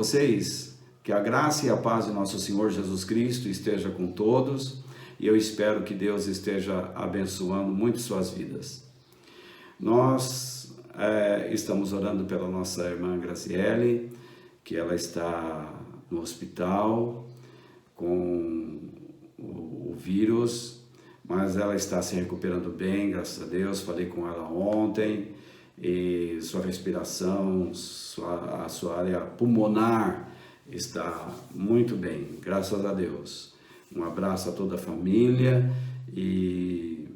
vocês? Que a graça e a paz de nosso Senhor Jesus Cristo esteja com todos e eu espero que Deus esteja abençoando muito suas vidas. Nós estamos orando pela nossa irmã Graziele, que ela está no hospital com o vírus, mas ela está se recuperando bem, graças a Deus. Falei com ela ontem e sua respiração, a sua área pulmonar está muito bem, graças a Deus. Um abraço a toda a família e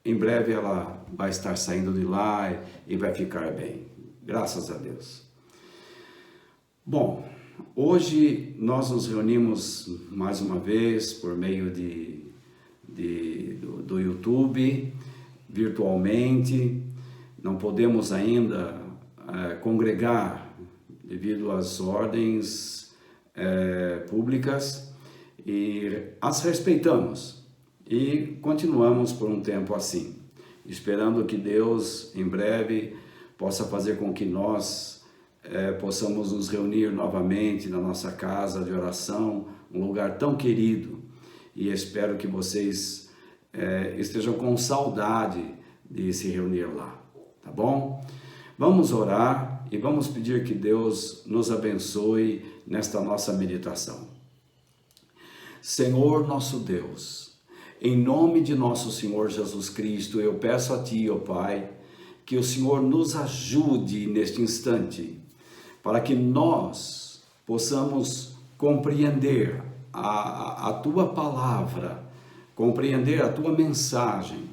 em breve ela vai estar saindo de lá e vai ficar bem, graças a Deus. Bom, hoje nós nos reunimos mais uma vez por meio do YouTube, virtualmente. Não podemos ainda congregar devido às ordens públicas e as respeitamos e continuamos por um tempo assim, esperando que Deus em breve possa fazer com que nós possamos nos reunir novamente na nossa casa de oração, um lugar tão querido, e espero que vocês estejam com saudade de se reunir lá, tá bom? Vamos orar e vamos pedir que Deus nos abençoe nesta nossa meditação. Senhor nosso Deus, em nome de nosso Senhor Jesus Cristo, eu peço a Ti, ó Pai, que o Senhor nos ajude neste instante, para que nós possamos compreender a Tua palavra, compreender a Tua mensagem,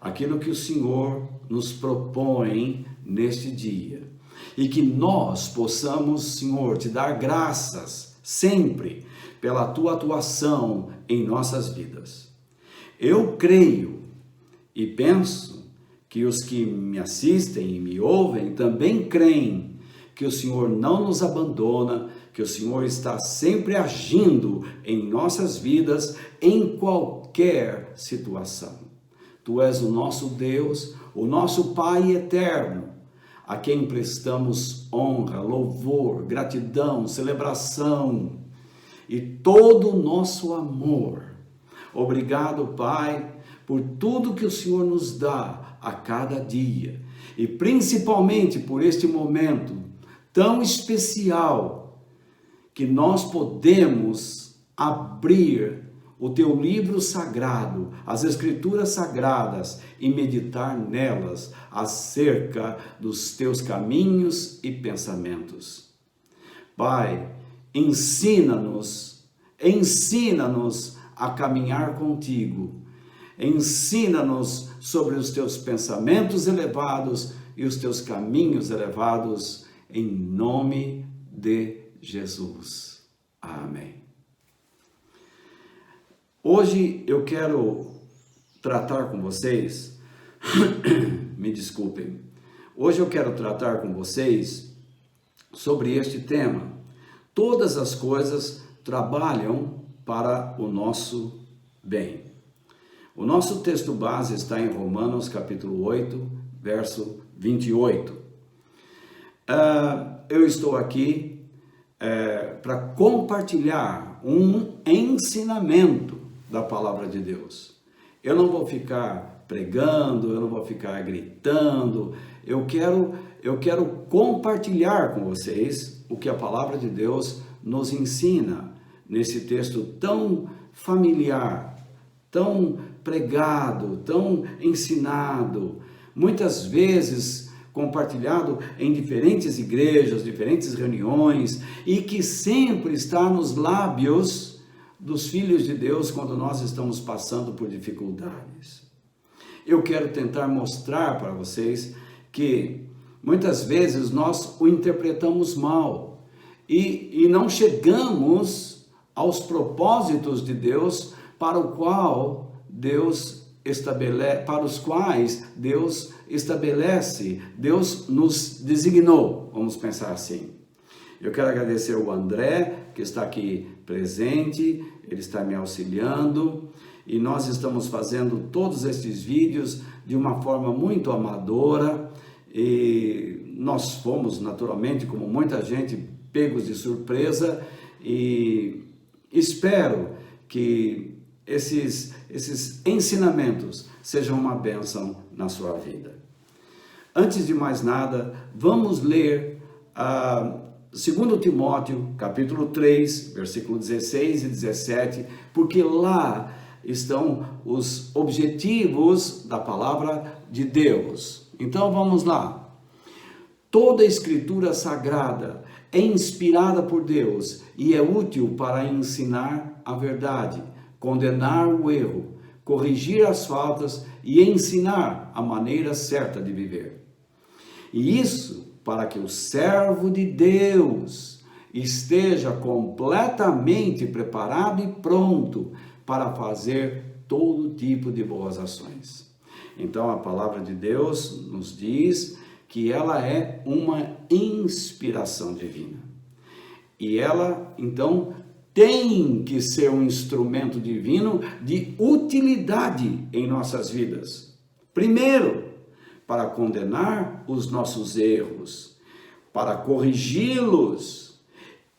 aquilo que o Senhor nos propõe neste dia, e que nós possamos, Senhor, Te dar graças sempre pela Tua atuação em nossas vidas. Eu creio e penso que os que me assistem e me ouvem também creem que o Senhor não nos abandona, que o Senhor está sempre agindo em nossas vidas, em qualquer situação. Tu és o nosso Deus, o nosso Pai eterno, a quem prestamos honra, louvor, gratidão, celebração e todo o nosso amor. Obrigado, Pai, por tudo que o Senhor nos dá a cada dia e principalmente por este momento tão especial que nós podemos abrir o Teu livro sagrado, as Escrituras sagradas e meditar nelas acerca dos Teus caminhos e pensamentos. Pai, ensina-nos a caminhar contigo. Ensina-nos sobre os Teus pensamentos elevados e os Teus caminhos elevados, em nome de Jesus. Amém. Hoje eu quero tratar com vocês, me desculpem, hoje eu quero tratar com vocês sobre este tema. Todas as coisas trabalham para o nosso bem. O nosso texto base está em Romanos capítulo 8, verso 28. Eu estou aqui para compartilhar um ensinamento da palavra de Deus. Eu não vou ficar pregando, eu não vou ficar gritando, eu quero compartilhar com vocês o que a palavra de Deus nos ensina nesse texto tão familiar, tão pregado, tão ensinado, muitas vezes compartilhado em diferentes igrejas, diferentes reuniões, e que sempre está nos lábios dos filhos de Deus quando nós estamos passando por dificuldades. Eu quero tentar mostrar para vocês que muitas vezes nós o interpretamos mal e não chegamos aos propósitos de Deus para os quais Deus estabelece, Deus nos designou, vamos pensar assim. Eu quero agradecer ao André, que está aqui presente, ele está me auxiliando, e nós estamos fazendo todos estes vídeos de uma forma muito amadora, e nós fomos, naturalmente, como muita gente pegos de surpresa e espero que esses ensinamentos sejam uma bênção na sua vida. Antes de mais nada, vamos ler 2 Timóteo, capítulo 3, versículo 16 e 17, porque lá estão os objetivos da palavra de Deus. Então vamos lá. Toda a escritura sagrada é inspirada por Deus e é útil para ensinar a verdade, condenar o erro, corrigir as faltas e ensinar a maneira certa de viver. E isso para que o servo de Deus esteja completamente preparado e pronto para fazer todo tipo de boas ações. Então a palavra de Deus nos diz que ela é uma inspiração divina. E ela, então, tem que ser um instrumento divino de utilidade em nossas vidas. Primeiro, para condenar os nossos erros, para corrigi-los,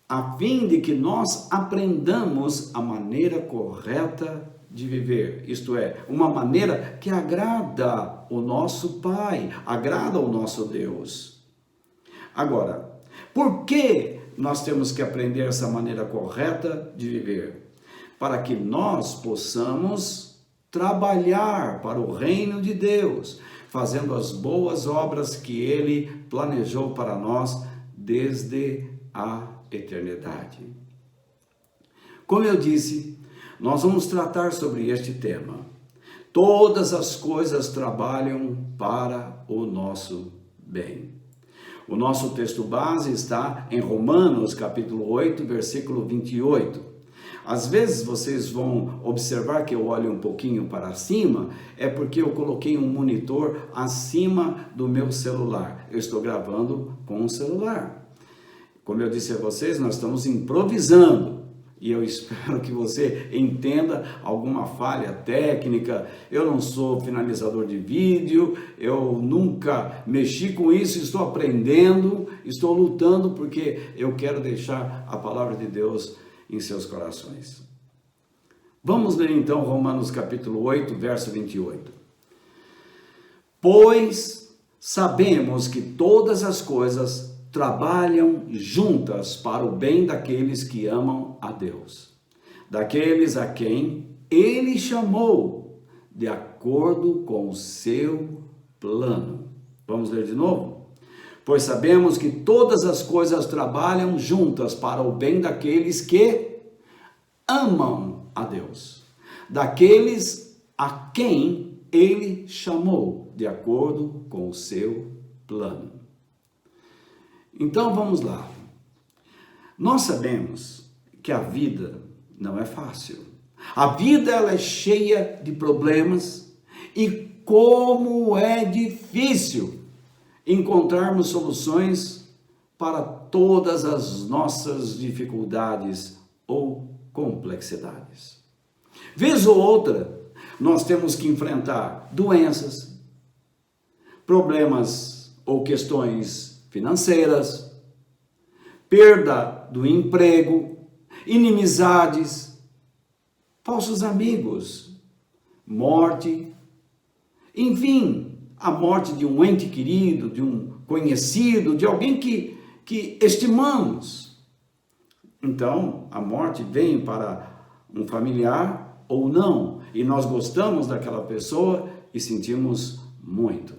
a fim de que nós aprendamos a maneira correta de viver, isto é, uma maneira que agrada o nosso Pai, agrada o nosso Deus. Agora, por que nós temos que aprender essa maneira correta de viver? Para que nós possamos trabalhar para o reino de Deus, fazendo as boas obras que Ele planejou para nós desde a eternidade. Como eu disse, nós vamos tratar sobre este tema. Todas as coisas trabalham para o nosso bem. O nosso texto base está em Romanos, capítulo 8, versículo 28. Às vezes vocês vão observar que eu olho um pouquinho para cima, é porque eu coloquei um monitor acima do meu celular. Eu estou gravando com um celular. Como eu disse a vocês, nós estamos improvisando. E eu espero que você entenda alguma falha técnica. Eu não sou finalizador de vídeo, eu nunca mexi com isso, estou aprendendo, estou lutando porque eu quero deixar a palavra de Deus em seus corações. Vamos ler então Romanos capítulo 8, verso 28. Pois sabemos que todas as coisas trabalham juntas para o bem daqueles que amam a Deus, daqueles a quem Ele chamou, de acordo com o seu plano. Vamos ler de novo? Pois sabemos que todas as coisas trabalham juntas para o bem daqueles que amam a Deus, daqueles a quem Ele chamou, de acordo com o seu plano. Então vamos lá. Nós sabemos que a vida não é fácil. A vida ela é cheia de problemas e como é difícil encontrarmos soluções para todas as nossas dificuldades ou complexidades. Vez ou outra, nós temos que enfrentar doenças, problemas ou questões financeiras, perda do emprego, inimizades, falsos amigos, morte, enfim, a morte de um ente querido, de um conhecido, de alguém que estimamos. Então, a morte vem para um familiar ou não, e nós gostamos daquela pessoa e sentimos muito.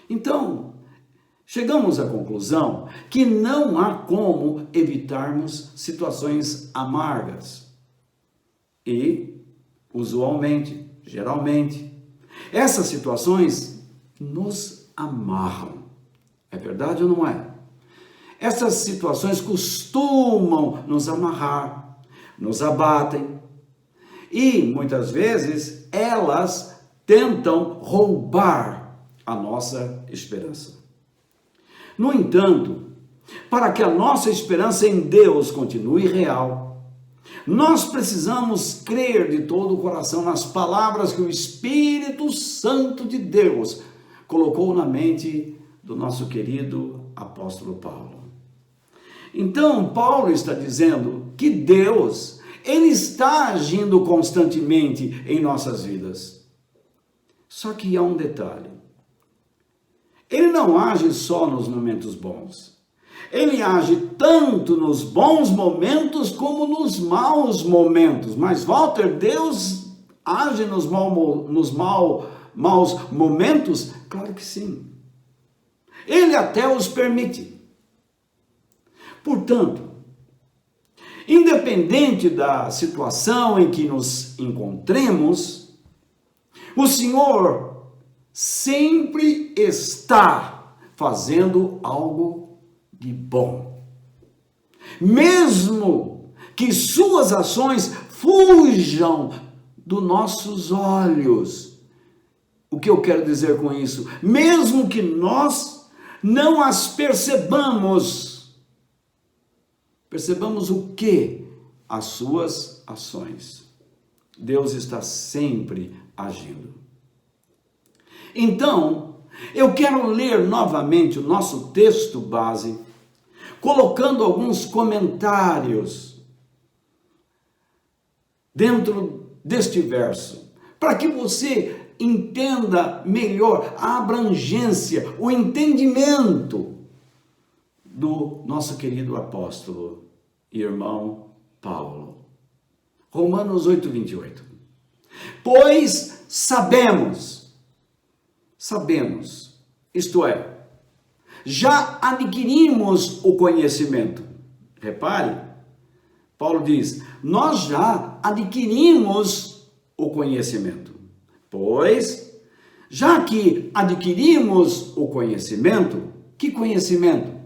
Então, chegamos à conclusão que não há como evitarmos situações amargas. E, usualmente, geralmente, essas situações nos amarram. É verdade ou não é? Essas situações costumam nos amarrar, nos abatem. E, muitas vezes, elas tentam roubar a nossa esperança. No entanto, para que a nossa esperança em Deus continue real, nós precisamos crer de todo o coração nas palavras que o Espírito Santo de Deus colocou na mente do nosso querido apóstolo Paulo. Então, Paulo está dizendo que Deus, Ele está agindo constantemente em nossas vidas. Só que há um detalhe. Ele não age só nos momentos bons. Ele age tanto nos bons momentos como nos maus momentos. Mas, Walter, Deus age nos maus momentos? Claro que sim. Ele até os permite. Portanto, independente da situação em que nos encontremos, o Senhor sempre está fazendo algo de bom. Mesmo que suas ações fujam dos nossos olhos. O que eu quero dizer com isso? Mesmo que nós não as percebamos. Percebamos o quê? As suas ações. Deus está sempre agindo. Então, eu quero ler novamente o nosso texto base, colocando alguns comentários dentro deste verso, para que você entenda melhor a abrangência, o entendimento do nosso querido apóstolo e irmão Paulo. Romanos 8:28. Pois sabemos, isto é, já adquirimos o conhecimento. Repare, Paulo diz, nós já adquirimos o conhecimento. Pois, já que adquirimos o conhecimento, que conhecimento?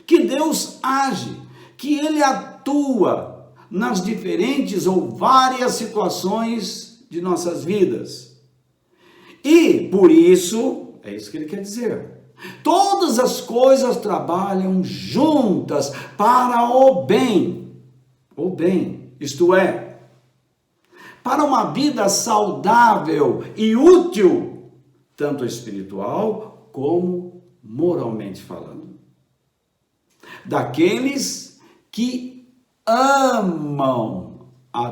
Que Deus age, que Ele atua nas diferentes ou várias situações de nossas vidas. E, por isso, é isso que ele quer dizer, todas as coisas trabalham juntas para o bem, isto é, para uma vida saudável e útil, tanto espiritual como moralmente falando. Daqueles que amam a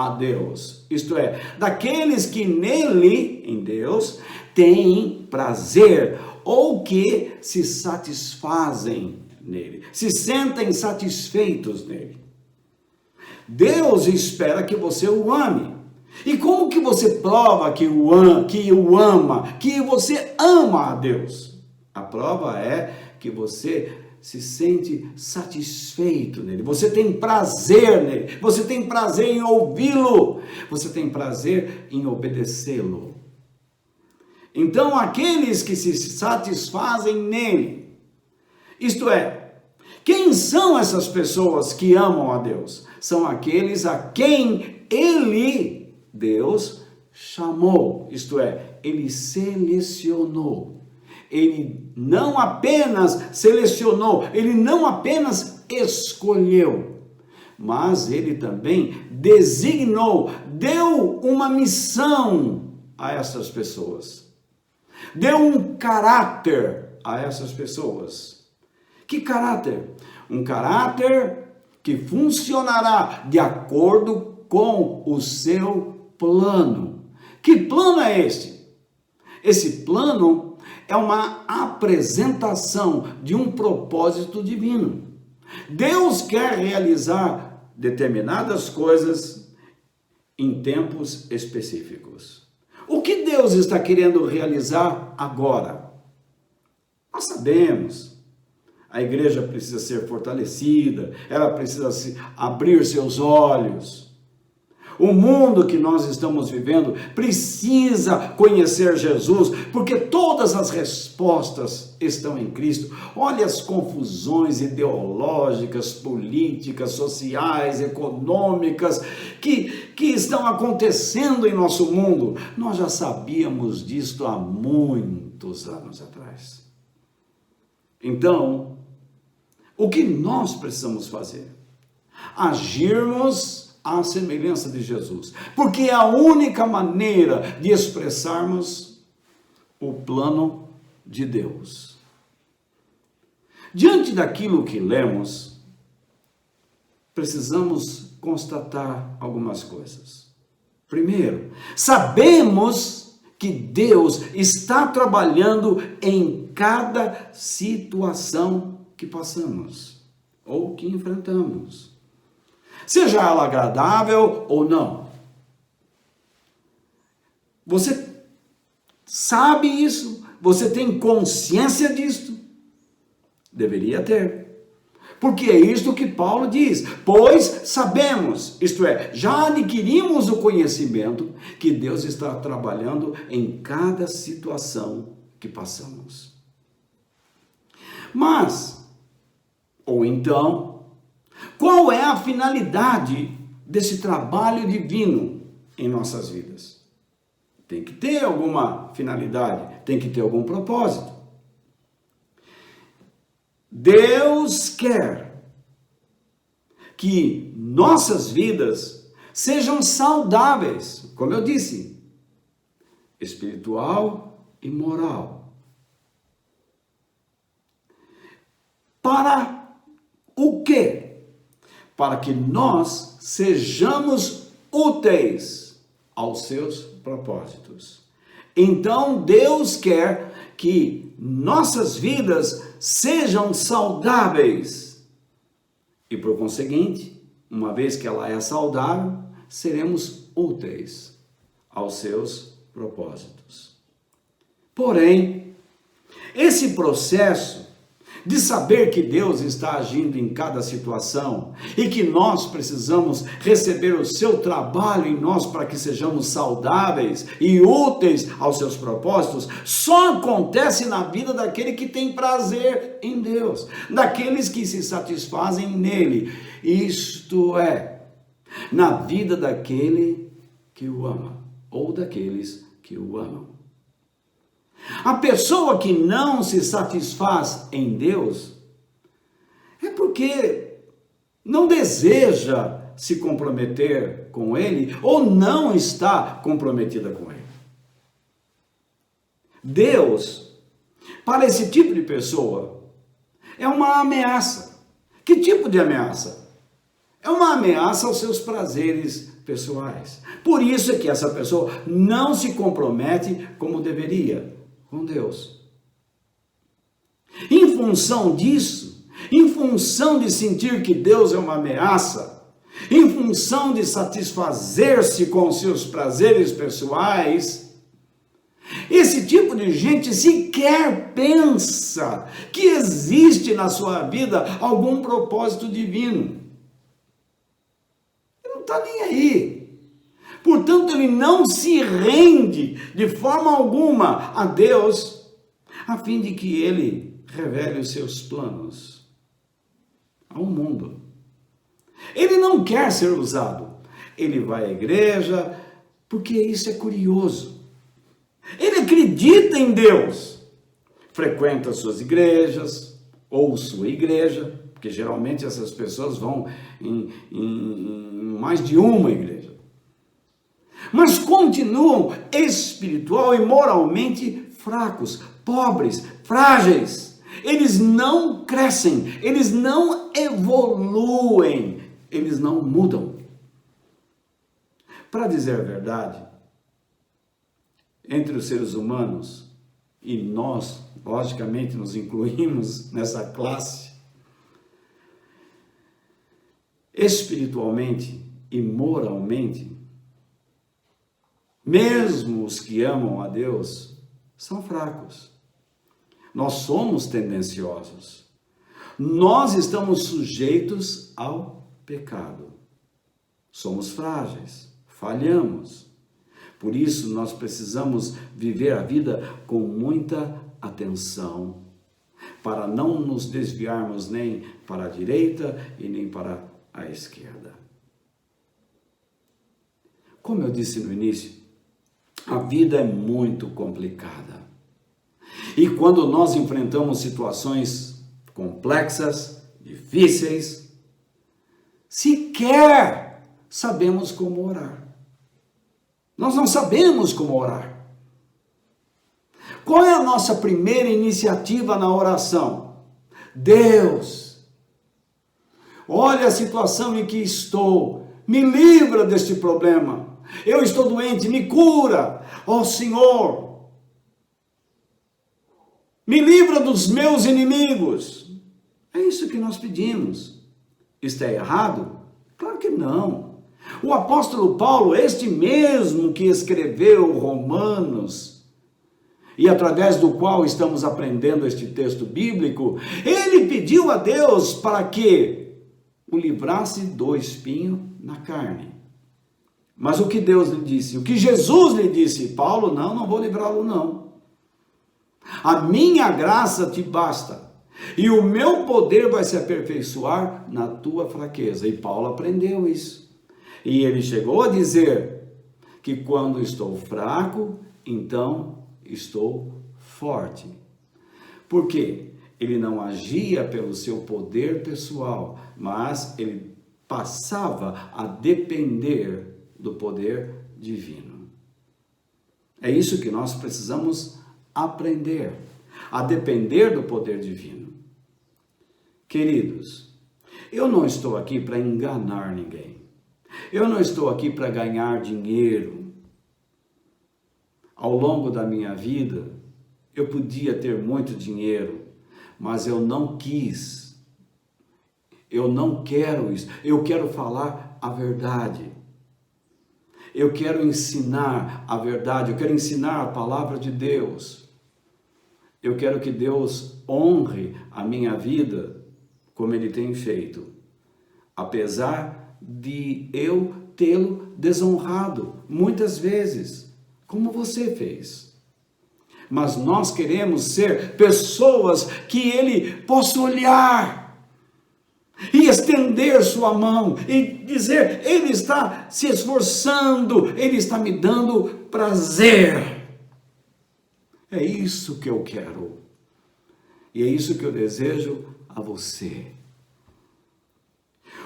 Deus, isto é, daqueles que nele, em Deus, têm prazer ou que se satisfazem nele, se sentem satisfeitos nele. Deus espera que você o ame. E como que você prova que você ama a Deus? A prova é que você se sente satisfeito nele, você tem prazer nele, você tem prazer em ouvi-lo, você tem prazer em obedecê-lo. Então, aqueles que se satisfazem nele, isto é, quem são essas pessoas que amam a Deus? São aqueles a quem Ele, Deus, chamou, isto é, Ele selecionou. Ele não apenas selecionou, Ele não apenas escolheu, mas Ele também designou, deu uma missão a essas pessoas. Deu um caráter a essas pessoas. Que caráter? Um caráter que funcionará de acordo com o seu plano. Que plano é este? Esse plano é uma apresentação de um propósito divino. Deus quer realizar determinadas coisas em tempos específicos. O que Deus está querendo realizar agora? Nós sabemos. A igreja precisa ser fortalecida, ela precisa abrir seus olhos. O mundo que nós estamos vivendo precisa conhecer Jesus, porque todas as respostas estão em Cristo. Olha as confusões ideológicas, políticas, sociais, econômicas que estão acontecendo em nosso mundo. Nós já sabíamos disto há muitos anos atrás. Então, o que nós precisamos fazer? Agirmos à semelhança de Jesus, porque é a única maneira de expressarmos o plano de Deus. Diante daquilo que lemos, precisamos constatar algumas coisas. Primeiro, sabemos que Deus está trabalhando em cada situação que passamos ou que enfrentamos, seja ela agradável ou não. Você sabe isso? Você tem consciência disto? Deveria ter. Porque é isto que Paulo diz. Pois sabemos, isto é, já adquirimos o conhecimento que Deus está trabalhando em cada situação que passamos. Mas, ou então, qual é a finalidade desse trabalho divino em nossas vidas? Tem que ter alguma finalidade, tem que ter algum propósito. Deus quer que nossas vidas sejam saudáveis, como eu disse, espiritual e moral. Para o quê? Para que nós sejamos úteis aos seus propósitos. Então Deus quer que nossas vidas sejam saudáveis. E por conseguinte, uma vez que ela é saudável, seremos úteis aos seus propósitos. Porém, esse processo de saber que Deus está agindo em cada situação e que nós precisamos receber o seu trabalho em nós para que sejamos saudáveis e úteis aos seus propósitos, só acontece na vida daquele que tem prazer em Deus, daqueles que se satisfazem nele, isto é, na vida daquele que o ama, ou daqueles que o amam. A pessoa que não se satisfaz em Deus é porque não deseja se comprometer com Ele ou não está comprometida com Ele. Deus, para esse tipo de pessoa, é uma ameaça. Que tipo de ameaça? É uma ameaça aos seus prazeres pessoais. Por isso é que essa pessoa não se compromete como deveria com Deus. Em função disso, em função de sentir que Deus é uma ameaça, em função de satisfazer-se com seus prazeres pessoais, esse tipo de gente sequer pensa que existe na sua vida algum propósito divino. Ele não está nem aí. Portanto, ele não se rende de forma alguma a Deus, a fim de que ele revele os seus planos ao mundo. Ele não quer ser usado. Ele vai à igreja, porque isso é curioso. Ele acredita em Deus, frequenta suas igrejas, ou sua igreja, porque geralmente essas pessoas vão em mais de uma igreja. Mas continuam espiritual e moralmente fracos, pobres, frágeis. Eles não crescem, eles não evoluem, eles não mudam. Para dizer a verdade, entre os seres humanos, e nós, logicamente, nos incluímos nessa classe, espiritualmente e moralmente, mesmo os que amam a Deus são fracos. Nós somos tendenciosos. Nós estamos sujeitos ao pecado. Somos frágeis, falhamos. Por isso nós precisamos viver a vida com muita atenção, para não nos desviarmos nem para a direita e nem para a esquerda. Como eu disse no início, a vida é muito complicada. E quando nós enfrentamos situações complexas, difíceis, sequer sabemos como orar. Nós não sabemos como orar. Qual é a nossa primeira iniciativa na oração? Deus, olha a situação em que estou, me livra deste problema. Eu estou doente, me cura, ó Senhor. Me livra dos meus inimigos. É isso que nós pedimos. Está errado? Claro que não. O apóstolo Paulo, este mesmo que escreveu Romanos, e através do qual estamos aprendendo este texto bíblico, ele pediu a Deus para que o livrasse do espinho na carne. Mas o que Deus lhe disse? O que Jesus lhe disse? Paulo, não vou livrá-lo não. A minha graça te basta, e o meu poder vai se aperfeiçoar na tua fraqueza. E Paulo aprendeu isso. E ele chegou a dizer que quando estou fraco, então estou forte. Por quê? Ele não agia pelo seu poder pessoal, mas ele passava a depender do poder divino. É isso que nós precisamos aprender, a depender do poder divino. Queridos, eu não estou aqui para enganar ninguém. Eu não estou aqui para ganhar dinheiro. Ao longo da minha vida, eu podia ter muito dinheiro, mas eu não quis. Eu não quero isso. Eu quero falar a verdade. Eu quero ensinar a verdade. Eu quero ensinar a palavra de Deus. Eu quero que Deus honre a minha vida como Ele tem feito, apesar de eu tê-lo desonrado muitas vezes, como você fez. Mas nós queremos ser pessoas que Ele possa olhar e estender sua mão e dizer: Ele está se esforçando, Ele está me dando prazer. É isso que eu quero. E é isso que eu desejo a você.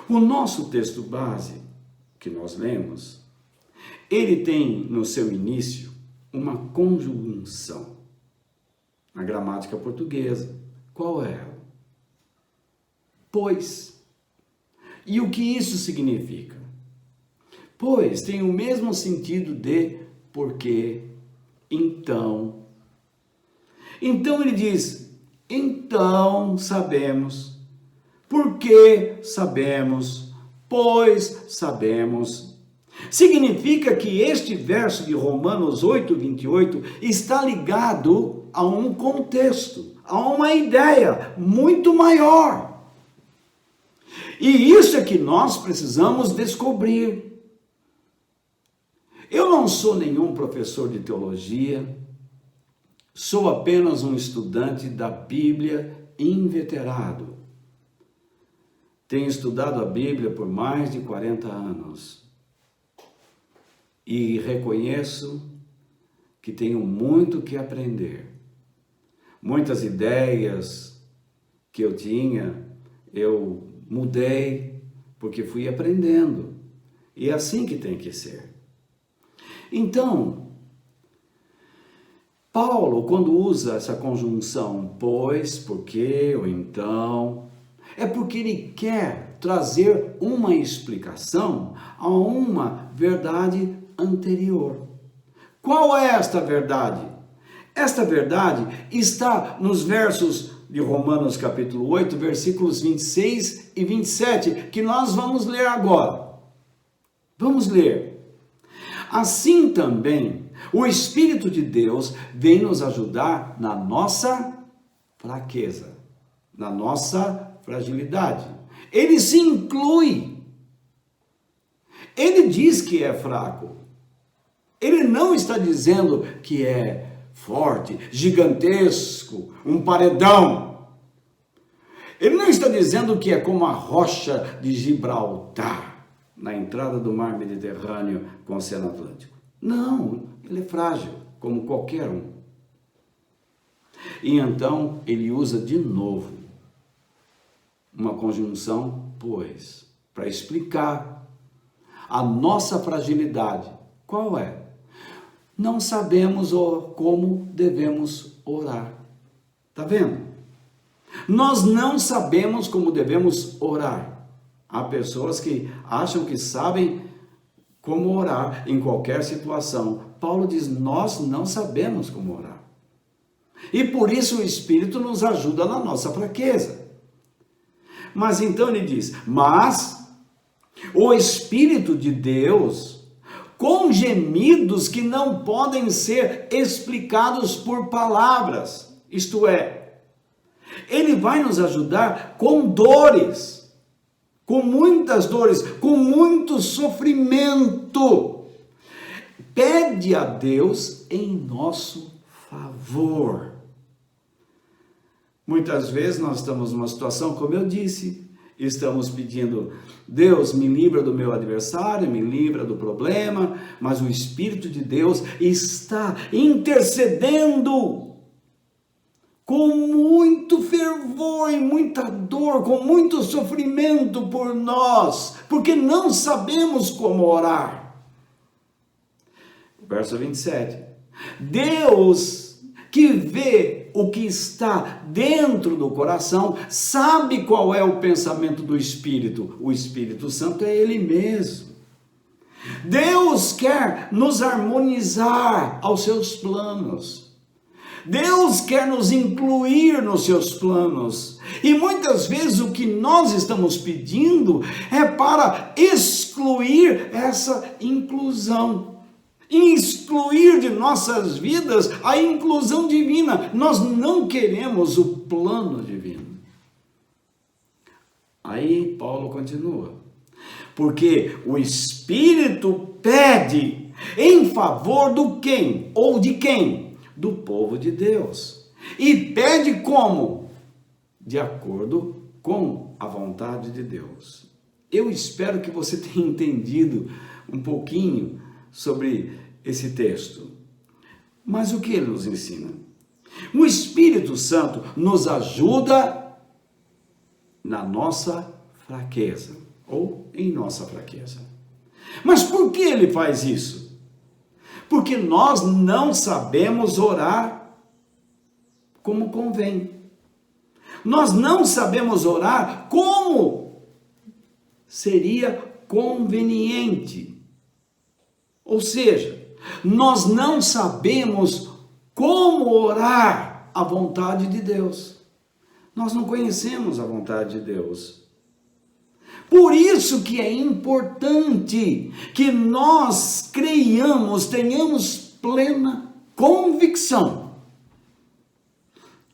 O nosso texto base que nós lemos, ele tem no seu início uma conjunção na gramática portuguesa. Qual é ela? Pois. E o que isso significa? Pois tem o mesmo sentido de porque, então. Então ele diz: então sabemos, porque sabemos, pois sabemos. Significa que este verso de Romanos 8:28 está ligado a um contexto, a uma ideia muito maior. E isso é que nós precisamos descobrir. Eu não sou nenhum professor de teologia, sou apenas um estudante da Bíblia inveterado. Tenho estudado a Bíblia por mais de 40 anos e reconheço que tenho muito que aprender. Muitas ideias que eu tinha, eu mudei porque fui aprendendo. E é assim que tem que ser. Então, Paulo, quando usa essa conjunção pois, porque ou então, é porque ele quer trazer uma explicação a uma verdade anterior. Qual é esta verdade? Esta verdade está nos versos de Romanos capítulo 8, versículos 26 e 27, que nós vamos ler agora. Vamos ler. Assim também, o Espírito de Deus vem nos ajudar na nossa fraqueza, na nossa fragilidade. Ele se inclui. Ele diz que é fraco. Ele não está dizendo que é forte, gigantesco, um paredão. Ele não está dizendo que é como a rocha de Gibraltar, na entrada do mar Mediterrâneo com o Oceano Atlântico. Não, ele é frágil, como qualquer um. E então ele usa de novo uma conjunção pois, para explicar a nossa fragilidade. Qual é? Não sabemos como devemos orar. Está vendo? Nós não sabemos como devemos orar. Há pessoas que acham que sabem como orar em qualquer situação. Paulo diz, nós não sabemos como orar. E por isso o Espírito nos ajuda na nossa fraqueza. Mas então ele diz, mas o Espírito de Deus, com gemidos que não podem ser explicados por palavras, isto é, ele vai nos ajudar com dores, com muitas dores, com muito sofrimento. Pede a Deus em nosso favor. Muitas vezes nós estamos numa situação, como eu disse, estamos pedindo, Deus me livra do meu adversário, me livra do problema, mas o Espírito de Deus está intercedendo com muito fervor e muita dor, com muito sofrimento por nós, porque não sabemos como orar. Verso 27. Deus, que vê o que está dentro do coração, sabe qual é o pensamento do Espírito. O Espírito Santo é Ele mesmo. Deus quer nos harmonizar aos seus planos. Deus quer nos incluir nos seus planos. E muitas vezes o que nós estamos pedindo é para excluir essa inclusão. Excluir de nossas vidas a inclusão divina. Nós não queremos o plano divino. Aí Paulo continua. Porque o Espírito pede em favor do quem? Ou de quem? Do povo de Deus. E pede como? De acordo com a vontade de Deus. Eu espero que você tenha entendido um pouquinho sobre esse texto. Mas o que ele nos ensina? O Espírito Santo nos ajuda na nossa fraqueza, ou em nossa fraqueza. Mas por que ele faz isso? Porque nós não sabemos orar como convém. Nós não sabemos orar como seria conveniente. Ou seja, nós não sabemos como orar a vontade de Deus. Nós não conhecemos a vontade de Deus. Por isso que é importante que nós creiamos, tenhamos plena convicção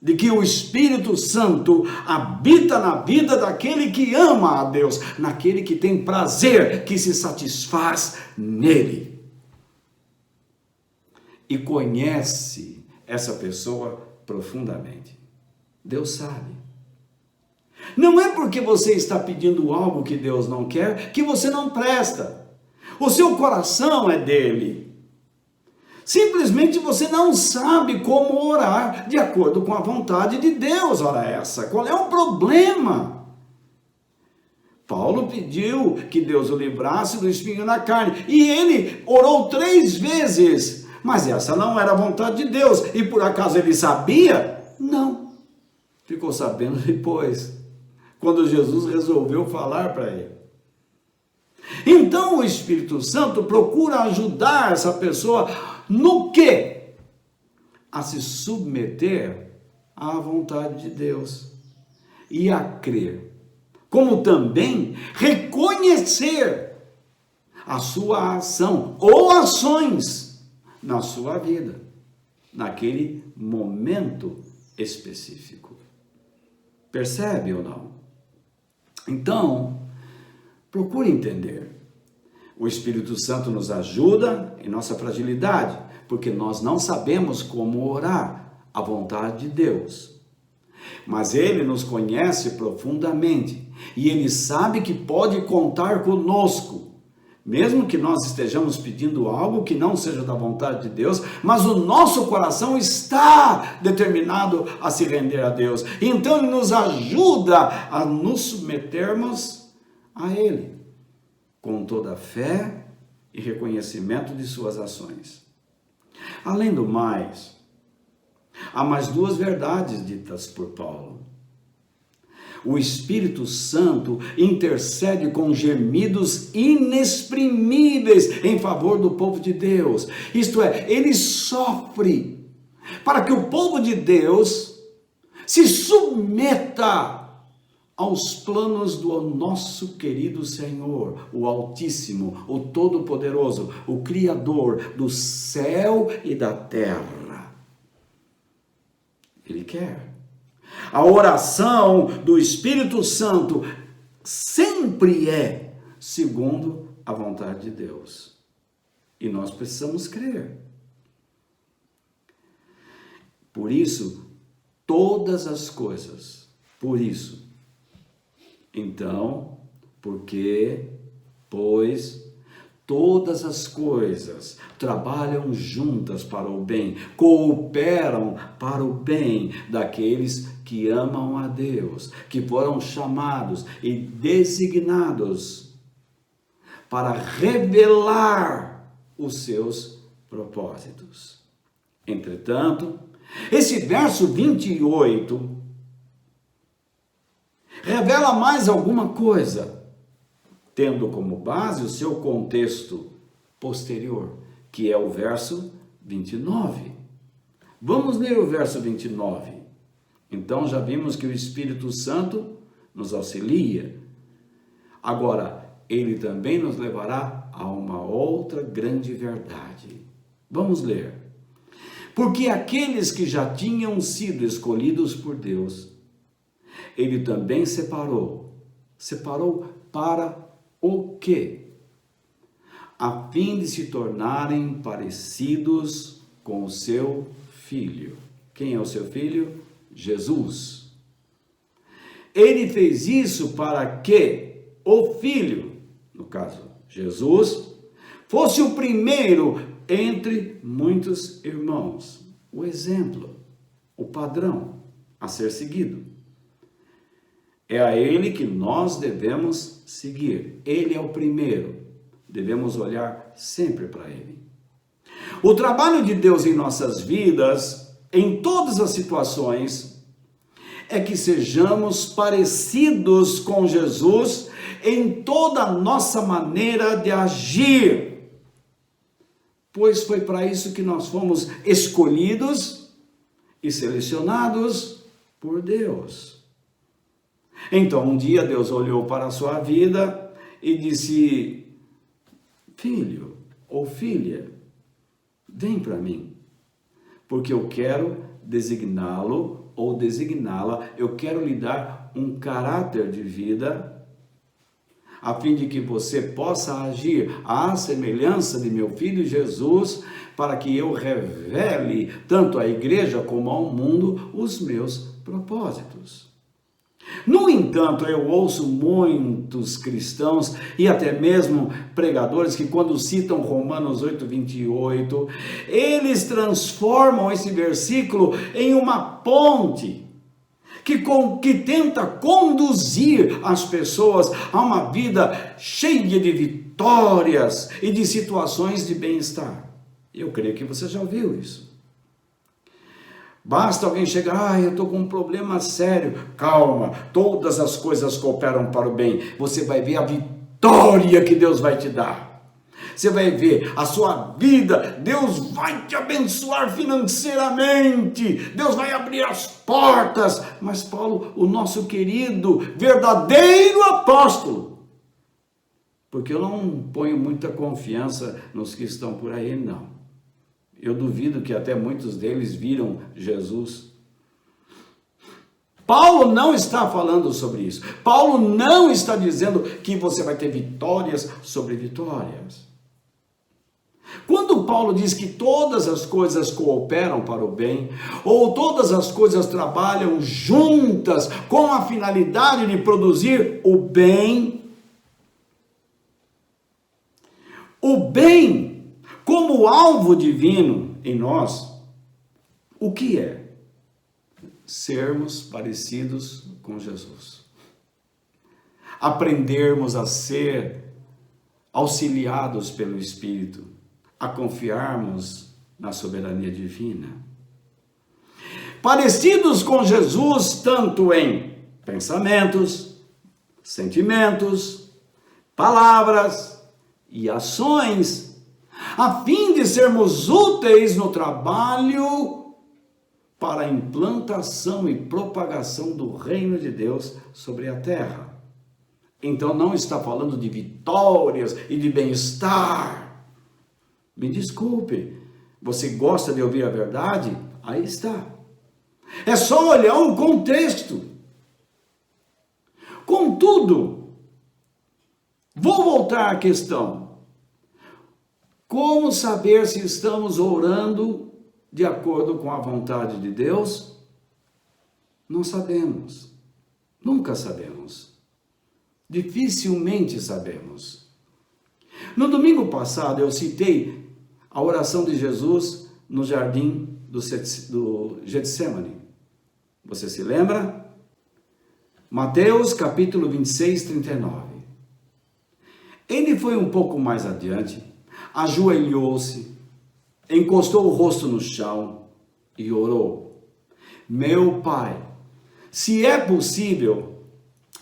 de que o Espírito Santo habita na vida daquele que ama a Deus, naquele que tem prazer, que se satisfaz nele. E conhece essa pessoa profundamente. Deus sabe. Não é porque você está pedindo algo que Deus não quer, que você não presta. O seu coração é dele. Simplesmente você não sabe como orar de acordo com a vontade de Deus. Ora essa, qual é o problema? Paulo pediu que Deus o livrasse do espinho na carne. E ele orou 3 vezes. Mas essa não era a vontade de Deus. E por acaso ele sabia? Não. Ficou sabendo depois, quando Jesus resolveu falar para ele. Então o Espírito Santo procura ajudar essa pessoa no quê? A se submeter à vontade de Deus e a crer, como também reconhecer a sua ação ou ações na sua vida, naquele momento específico. Percebe ou não? Então, procure entender. O Espírito Santo nos ajuda em nossa fragilidade, porque nós não sabemos como orar a vontade de Deus. Mas Ele nos conhece profundamente e Ele sabe que pode contar conosco, mesmo que nós estejamos pedindo algo que não seja da vontade de Deus, mas o nosso coração está determinado a se render a Deus. Então Ele nos ajuda a nos submetermos a Ele, com toda a fé e reconhecimento de suas ações. Além do mais, há mais 2 verdades ditas por Paulo. O Espírito Santo intercede com gemidos inexprimíveis em favor do povo de Deus. Isto é, ele sofre para que o povo de Deus se submeta aos planos do nosso querido Senhor, o Altíssimo, o Todo-Poderoso, o Criador do céu e da terra. Ele quer. A oração do Espírito Santo sempre é segundo a vontade de Deus. E nós precisamos crer. Por isso, todas as coisas, então, porque, pois, todas as coisas trabalham juntas para o bem, cooperam para o bem daqueles que amam a Deus, que foram chamados e designados para revelar os seus propósitos. Entretanto, esse verso 28 revela mais alguma coisa, tendo como base o seu contexto posterior, que é o verso 29. Vamos ler o verso 29. Então já vimos que o Espírito Santo nos auxilia. Agora, ele também nos levará a uma outra grande verdade. Vamos ler. Porque aqueles que já tinham sido escolhidos por Deus, ele também separou para o quê? A fim de se tornarem parecidos com o seu Filho. Quem é o seu Filho? Jesus. Ele fez isso para que o Filho, no caso Jesus, fosse o primeiro entre muitos irmãos, o exemplo, o padrão a ser seguido. É a ele que nós devemos seguir. Ele é o primeiro. Devemos olhar sempre para ele. O trabalho de Deus em nossas vidas, em todas as situações, é que sejamos parecidos com Jesus em toda a nossa maneira de agir. Pois foi para isso que nós fomos escolhidos e selecionados por Deus. Então, um dia Deus olhou para a sua vida e disse: filho ou filha, vem para mim, porque eu quero designá-lo ou designá-la, eu quero lhe dar um caráter de vida, a fim de que você possa agir à semelhança de meu filho Jesus, para que eu revele tanto à igreja como ao mundo os meus propósitos. No entanto, eu ouço muitos cristãos e até mesmo pregadores que, quando citam Romanos 8:28, eles transformam esse versículo em uma ponte que tenta conduzir as pessoas a uma vida cheia de vitórias e de situações de bem-estar. Eu creio que você já ouviu isso. Basta alguém chegar: eu estou com um problema sério. Calma, todas as coisas cooperam para o bem. Você vai ver a vitória que Deus vai te dar. Você vai ver a sua vida, Deus vai te abençoar financeiramente, Deus vai abrir as portas. Mas Paulo, o nosso querido, verdadeiro apóstolo, porque eu não ponho muita confiança nos que estão por aí, não. Eu duvido que até muitos deles viram Jesus. Paulo não está falando sobre isso. Paulo não está dizendo que você vai ter vitórias sobre vitórias. Quando Paulo diz que todas as coisas cooperam para o bem, ou todas as coisas trabalham juntas com a finalidade de produzir o bem como alvo divino em nós, o que é? Sermos parecidos com Jesus. Aprendermos a ser auxiliados pelo Espírito, a confiarmos na soberania divina. Parecidos com Jesus, tanto em pensamentos, sentimentos, palavras e ações, a fim de sermos úteis no trabalho para a implantação e propagação do reino de Deus sobre a terra. Então não está falando de vitórias e de bem-estar. Me desculpe, você gosta de ouvir a verdade? Aí está. É só olhar o contexto. Contudo, vou voltar à questão. Como saber se estamos orando de acordo com a vontade de Deus? Não sabemos. Nunca sabemos. Dificilmente sabemos. No domingo passado eu citei a oração de Jesus no jardim do Getsemane. Você se lembra? Mateus capítulo 26, 39. Ele foi um pouco mais adiante, ajoelhou-se, encostou o rosto no chão e orou: Meu Pai, se é possível,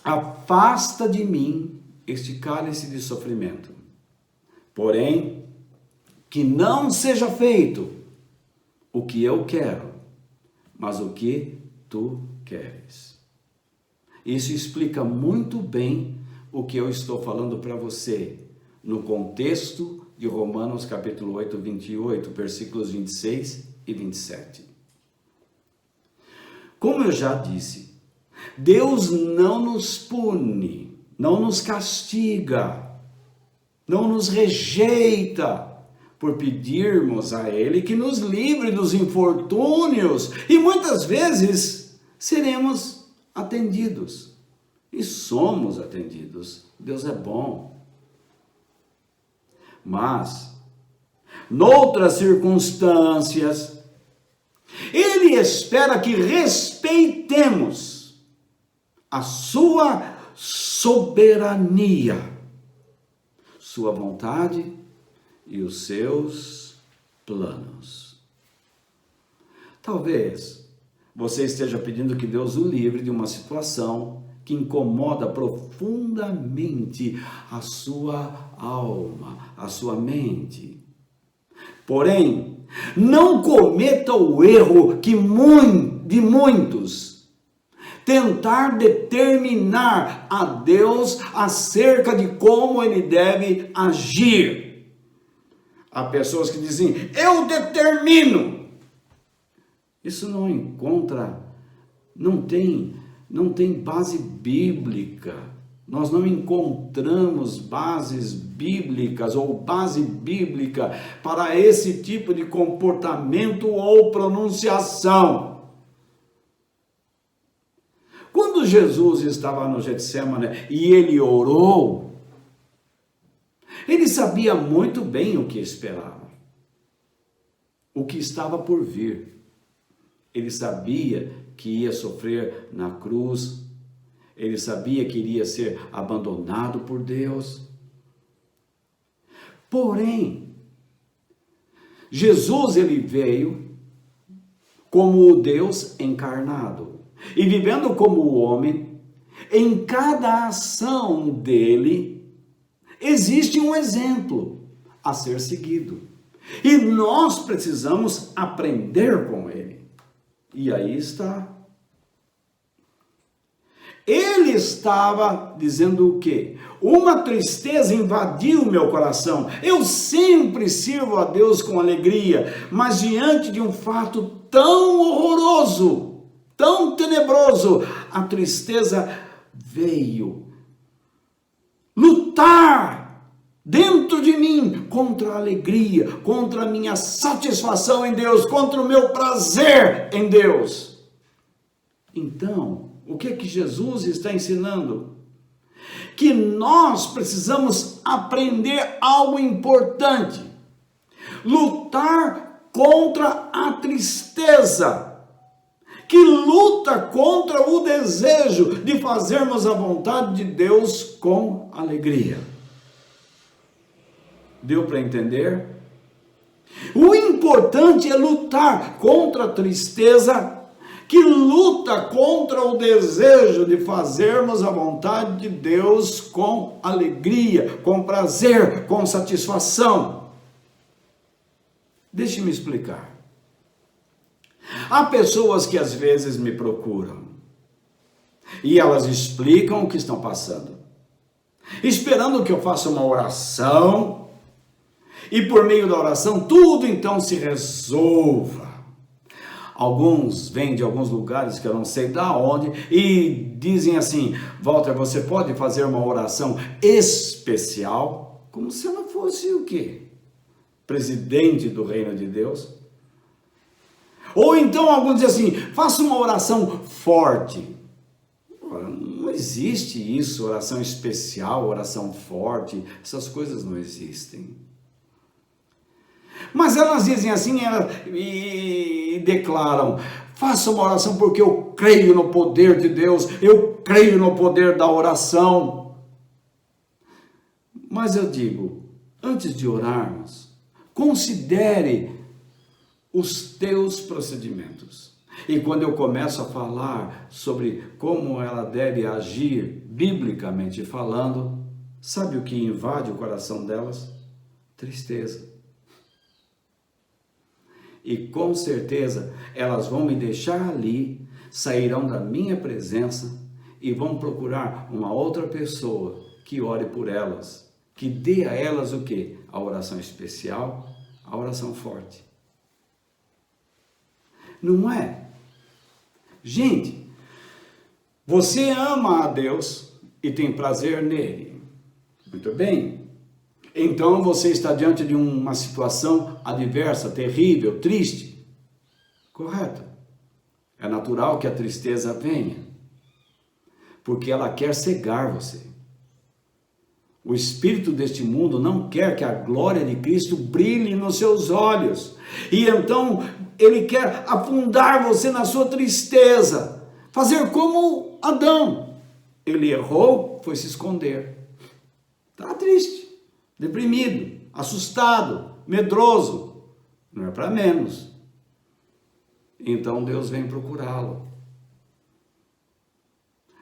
afasta de mim este cálice de sofrimento. Porém, que não seja feito o que eu quero, mas o que tu queres. Isso explica muito bem o que eu estou falando para você no contexto de Romanos capítulo 8, 28, versículos 26 e 27. Como eu já disse, Deus não nos pune, não nos castiga, não nos rejeita por pedirmos a Ele que nos livre dos infortúnios, e muitas vezes seremos atendidos, e somos atendidos. Deus é bom. Mas, noutras circunstâncias, Ele espera que respeitemos a sua soberania, sua vontade e os seus planos. Talvez você esteja pedindo que Deus o livre de uma situação que incomoda profundamente a sua alma, a sua mente. Porém, não cometa o erro de muitos tentar determinar a Deus acerca de como Ele deve agir. Há pessoas que dizem: eu determino. Isso não tem base bíblica. Nós não encontramos bases bíblicas ou base bíblica para esse tipo de comportamento ou pronunciação. Quando Jesus estava no Getsemane e ele orou, ele sabia muito bem o que esperava, o que estava por vir. Ele sabia que ia sofrer na cruz, ele sabia que iria ser abandonado por Deus. Porém, Jesus ele veio como o Deus encarnado, e vivendo como o homem, em cada ação dele existe um exemplo a ser seguido. E nós precisamos aprender com ele. E aí está. Ele estava dizendo o quê? Uma tristeza invadiu meu coração. Eu sempre sirvo a Deus com alegria, mas diante de um fato tão horroroso, tão tenebroso, a tristeza veio lutar dentro de mim contra a alegria, contra a minha satisfação em Deus, contra o meu prazer em Deus. Então, o que é que Jesus está ensinando? Que nós precisamos aprender algo importante: lutar contra a tristeza, que luta contra o desejo de fazermos a vontade de Deus com alegria. Deu para entender? O importante é lutar contra a tristeza que luta contra o desejo de fazermos a vontade de Deus com alegria, com prazer, com satisfação. Deixe-me explicar. Há pessoas que às vezes me procuram e elas explicam o que estão passando, esperando que eu faça uma oração e por meio da oração tudo então se resolva. Alguns vêm de alguns lugares que eu não sei da onde e dizem assim: Walter, você pode fazer uma oração especial? Como se ela fosse o quê? Presidente do reino de Deus? Ou então alguns dizem assim: faça uma oração forte. Não existe isso, oração especial, oração forte, essas coisas não existem. Mas elas dizem assim e declaram: faça uma oração porque eu creio no poder de Deus, eu creio no poder da oração. Mas eu digo, antes de orarmos, considere os teus procedimentos. E quando eu começo a falar sobre como ela deve agir, biblicamente falando, sabe o que invade o coração delas? Tristeza. E com certeza elas vão me deixar ali, sairão da minha presença e vão procurar uma outra pessoa que ore por elas, que dê a elas o quê? A oração especial, a oração forte. Não é? Gente, você ama a Deus e tem prazer nele. Muito bem. Então você está diante de uma situação adversa, terrível, triste. Correto. É natural que a tristeza venha, porque ela quer cegar você. O espírito deste mundo não quer que a glória de Cristo brilhe nos seus olhos. E então ele quer afundar você na sua tristeza, fazer como Adão. Ele errou, foi se esconder. Está triste, deprimido, assustado, medroso. Não é para menos. Então Deus vem procurá-lo.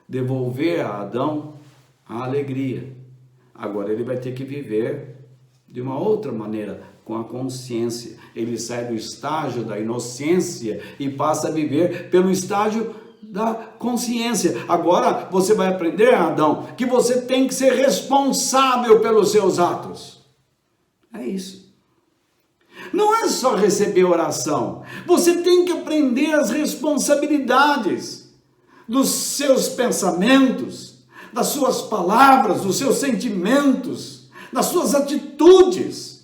Devolver a Adão a alegria. Agora ele vai ter que viver de uma outra maneira, com a consciência. Ele sai do estágio da inocência e passa a viver pelo estágio da consciência. Agora você vai aprender, Adão, que você tem que ser responsável pelos seus atos. É isso. Não é só receber oração. Você tem que aprender as responsabilidades dos seus pensamentos, das suas palavras, dos seus sentimentos, das suas atitudes.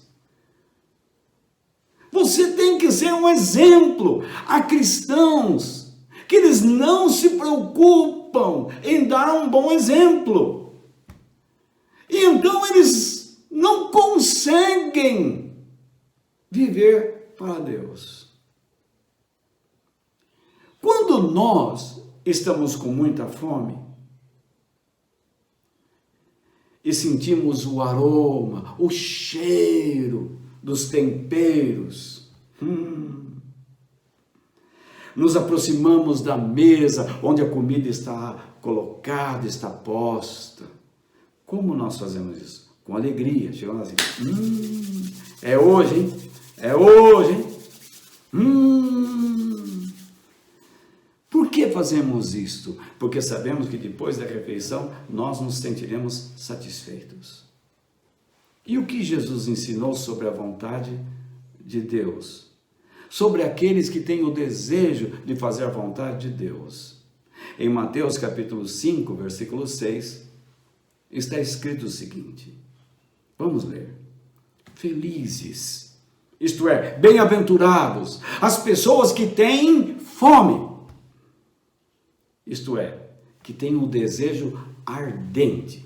Você tem que ser um exemplo. Há cristãos que eles não se preocupam em dar um bom exemplo. E então eles não conseguem viver para Deus. Quando nós estamos com muita fome e sentimos o aroma, o cheiro dos temperos, nos aproximamos da mesa onde a comida está colocada, está posta. Como nós fazemos isso? Com alegria. Chegamos assim, é hoje, hein? É hoje, hein? Por que fazemos isto? Porque sabemos que depois da refeição nós nos sentiremos satisfeitos. E o que Jesus ensinou sobre a vontade de Deus? Sobre aqueles que têm o desejo de fazer a vontade de Deus. Em Mateus capítulo 5, versículo 6, está escrito o seguinte. Vamos ler. Felizes, isto é, bem-aventurados, as pessoas que têm fome. Isto é, que têm um desejo ardente.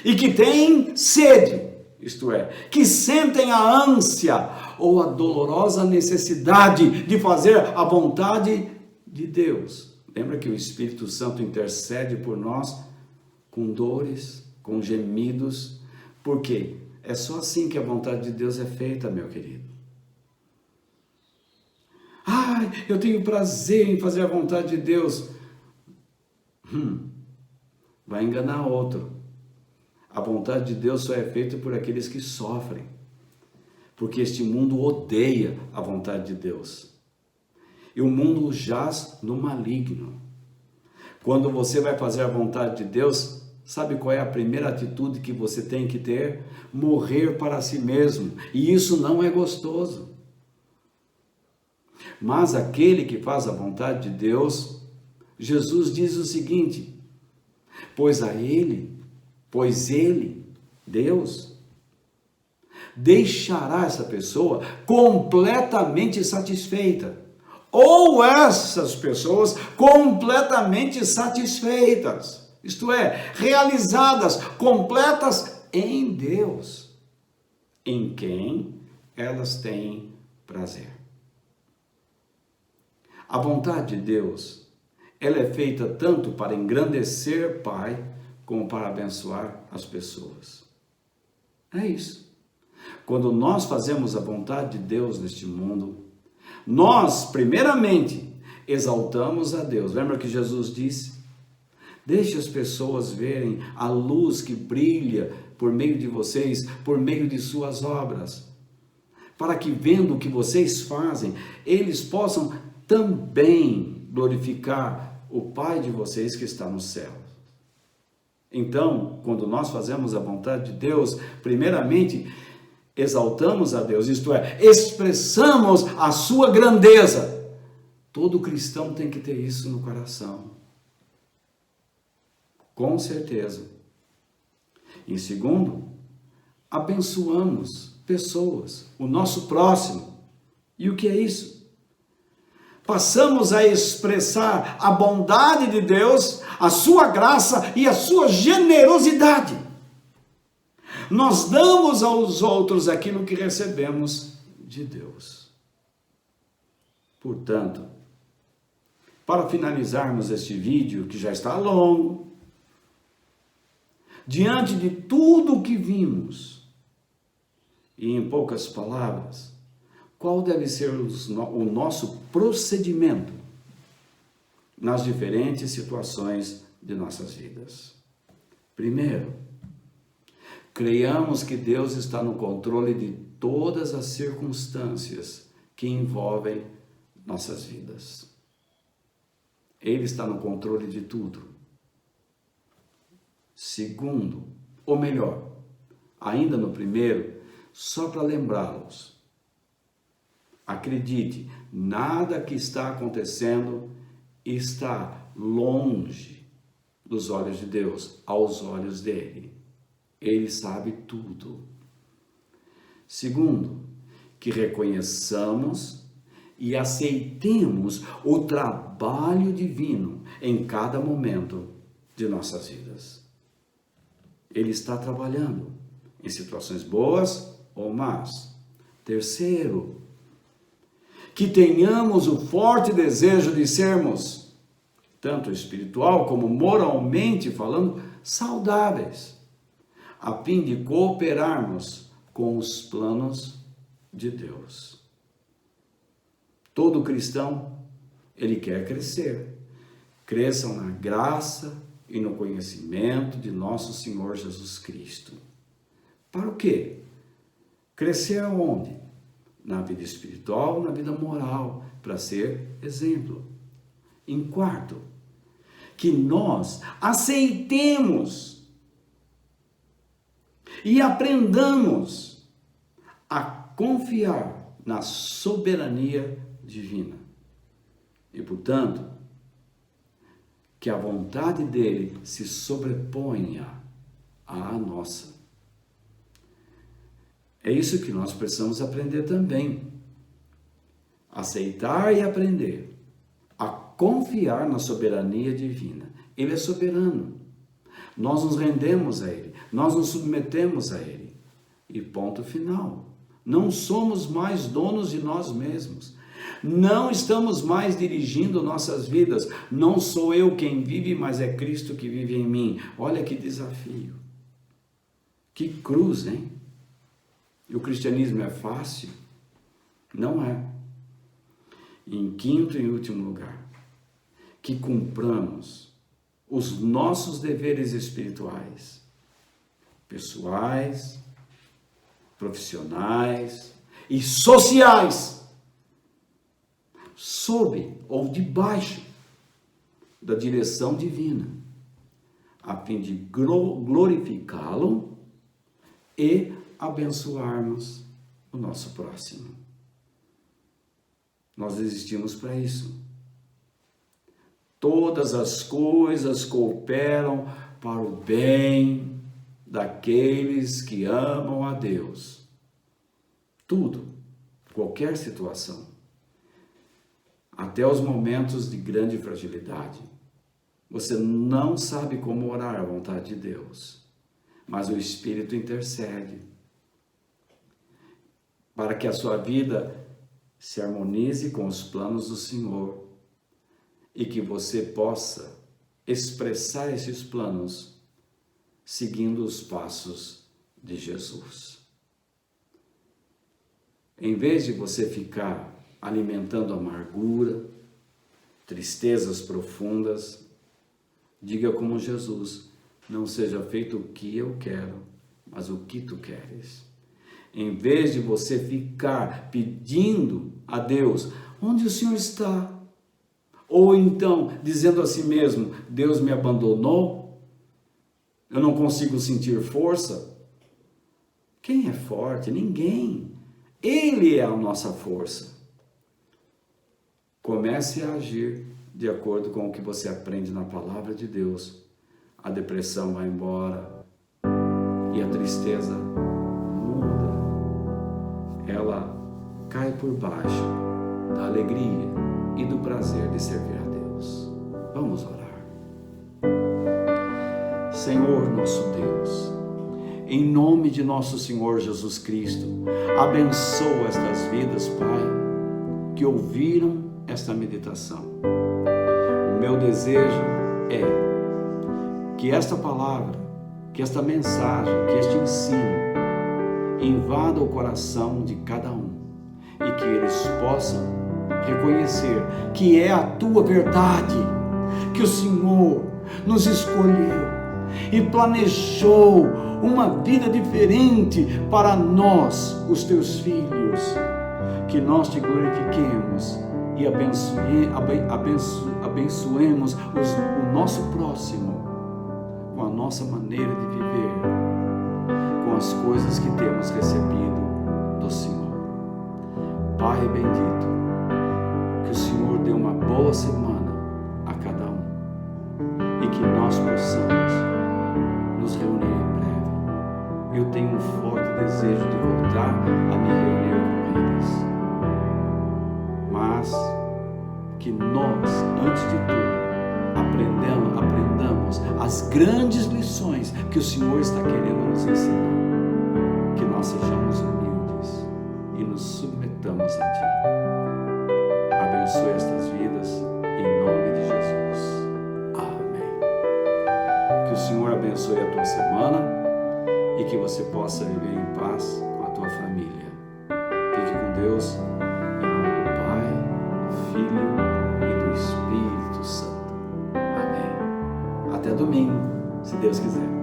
E que têm sede. Isto é, que sentem a ânsia ou a dolorosa necessidade de fazer a vontade de Deus. Lembra que o Espírito Santo intercede por nós com dores, com gemidos. Por quê? É só assim que a vontade de Deus é feita, meu querido. Ai, eu tenho prazer em fazer a vontade de Deus. Vai enganar outro. A vontade de Deus só é feita por aqueles que sofrem. Porque este mundo odeia a vontade de Deus. E o mundo jaz no maligno. Quando você vai fazer a vontade de Deus, sabe qual é a primeira atitude que você tem que ter? Morrer para si mesmo. E isso não é gostoso. Mas aquele que faz a vontade de Deus, Jesus diz o seguinte: pois ele, Deus, deixará essa pessoa completamente satisfeita. Ou essas pessoas completamente satisfeitas, isto é, realizadas, completas em Deus, em quem elas têm prazer. A vontade de Deus, ela é feita tanto para engrandecer Pai, como para abençoar as pessoas. É isso. Quando nós fazemos a vontade de Deus neste mundo, nós, primeiramente, exaltamos a Deus. Lembra que Jesus disse? Deixe as pessoas verem a luz que brilha por meio de vocês, por meio de suas obras, para que, vendo o que vocês fazem, eles possam também glorificar o Pai de vocês que está no céu. Então, quando nós fazemos a vontade de Deus, primeiramente, exaltamos a Deus, isto é, expressamos a sua grandeza. Todo cristão tem que ter isso no coração. Com certeza. Em segundo, abençoamos pessoas, o nosso próximo. E o que é isso? Passamos a expressar a bondade de Deus, a sua graça e a sua generosidade. Nós damos aos outros aquilo que recebemos de Deus. Portanto, para finalizarmos este vídeo, que já está longo, diante de tudo o que vimos, e em poucas palavras, qual deve ser o nosso procedimento nas diferentes situações de nossas vidas? Primeiro, creiamos que Deus está no controle de todas as circunstâncias que envolvem nossas vidas. Ele está no controle de tudo. Segundo, ou melhor, ainda no primeiro, só para lembrá-los, acredite, nada que está acontecendo está longe dos olhos de Deus, aos olhos dele. Ele sabe tudo. Segundo, que reconheçamos e aceitemos o trabalho divino em cada momento de nossas vidas. Ele está trabalhando em situações boas ou más. Terceiro, que tenhamos o forte desejo de sermos, tanto espiritual como moralmente falando, saudáveis, a fim de cooperarmos com os planos de Deus. Todo cristão, ele quer crescer. Cresçam na graça e no conhecimento de nosso Senhor Jesus Cristo. Para o quê? Crescer aonde? Na vida espiritual, na vida moral, para ser exemplo. Em quarto, que nós aceitemos e aprendamos a confiar na soberania divina. E, portanto, que a vontade dele se sobreponha à nossa. É isso que nós precisamos aprender também. Aceitar e aprender a confiar na soberania divina. Ele é soberano. Nós nos rendemos a ele. Nós nos submetemos a ele. E ponto final. Não somos mais donos de nós mesmos. Não estamos mais dirigindo nossas vidas. Não sou eu quem vive, mas é Cristo que vive em mim. Olha que desafio. Que cruz, hein? E o cristianismo é fácil? Não é. Em quinto e último lugar, que cumpramos os nossos deveres espirituais, pessoais, profissionais e sociais, sob ou debaixo da direção divina, a fim de glorificá-lo e abençoarmos o nosso próximo. Nós existimos para isso. Todas as coisas cooperam para o bem daqueles que amam a Deus. Tudo, qualquer situação, até os momentos de grande fragilidade. Você não sabe como orar à vontade de Deus, mas o Espírito intercede para que a sua vida se harmonize com os planos do Senhor e que você possa expressar esses planos seguindo os passos de Jesus. Em vez de você ficar alimentando amargura, tristezas profundas, diga como Jesus: não seja feito o que eu quero, mas o que tu queres. Em vez de você ficar pedindo a Deus: onde o Senhor está? Ou então dizendo a si mesmo: Deus me abandonou, eu não consigo sentir força. Quem é forte? Ninguém. Ele é a nossa força. Comece a agir de acordo com o que você aprende na palavra de Deus. A depressão vai embora e a tristeza muda. Ela cai por baixo da alegria e do prazer de servir a Deus. Vamos orar. Senhor nosso Deus, em nome de nosso Senhor Jesus Cristo, abençoa estas vidas, Pai, que ouviram esta meditação. O meu desejo é que esta palavra, que esta mensagem, que este ensino invada o coração de cada um e que eles possam reconhecer que é a tua verdade, que o Senhor nos escolheu e planejou uma vida diferente para nós, os teus filhos, que nós te glorifiquemos e abençoemos o nosso próximo com a nossa maneira de viver, com as coisas que temos recebido do Senhor. Pai bendito, que o Senhor dê uma boa semana a cada um e que nós possamos nos reunir em breve. Eu tenho um forte desejo de voltar a me reunir com eles, mas que nós, antes de tudo, aprendamos as grandes lições que o Senhor está querendo nos ensinar, que nós sejamos humildes e nos submetamos a Ti. Abençoe estas vidas em nome de Jesus. Amém. Que o Senhor abençoe a tua semana e que você possa viver em paz com a tua família. Fique com Deus, em nome do Pai, do Filho e do Espírito Santo. Amém. Até domingo, se Deus quiser.